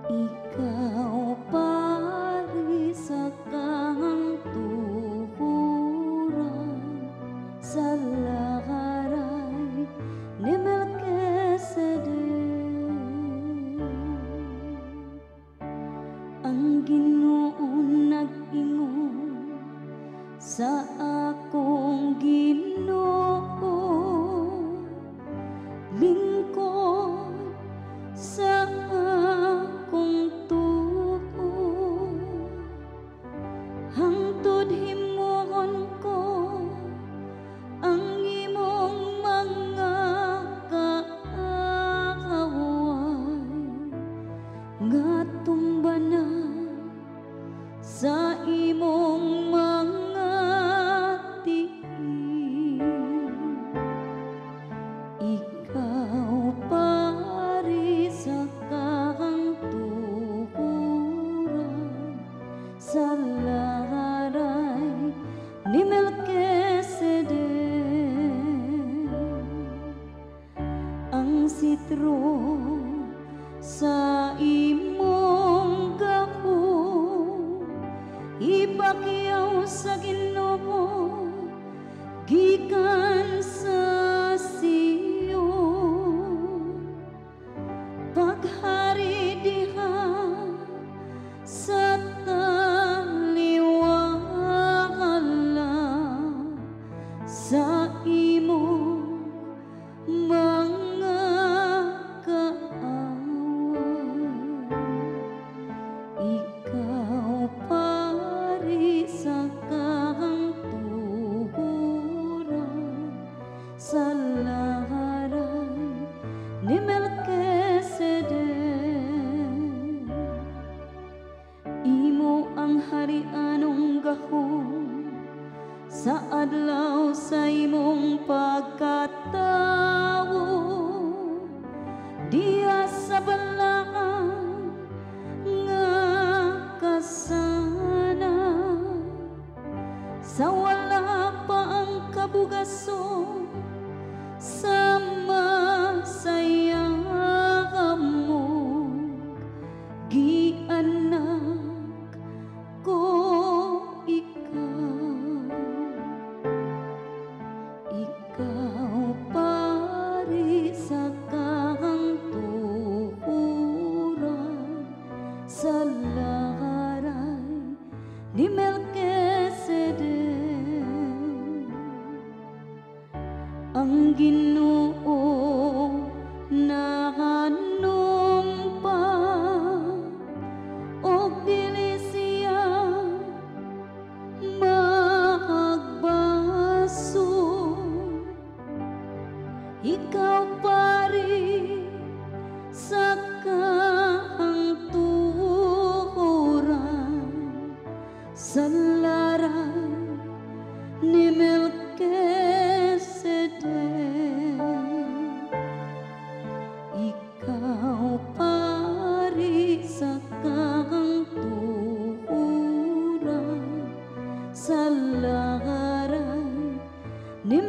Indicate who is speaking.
Speaker 1: Ikaw pari sa kahangturan sa lakaray ni Melquisedec. Ang Ginoon nag-ingon sa akong Ginoo, lingkod sa akong tuo, hangtod himuon ko ang imong mga kaaway nga tumbanan sa imong mga tiil. Ikaw pari sa kahangturan sa lakaray ni Melquisedec. Ang sitro sa imong gahom ipakyaw sa Ginoo gikan sa Sion, paghari diha sa taliwala sa imong mga kaaway. Ikaw pari sa kahangturan sa lakaray ni Melquisedec. Imo ang harianong gahom sa adlaw sa imong pagkatawo, diya sa balaan nga kasana, sa wala pa ang kabugason sa masaya mo gianak ko ikaw. Ikaw pari sa kahangturan sa lakaray ni Melquisedec. Ang Ginoo nahanumpa og dili siya mahagbaso. Ikaw pari sa kahangturan sa laray ni Melquisedec. Ikaw pari sa kahangturan sa lakaray ni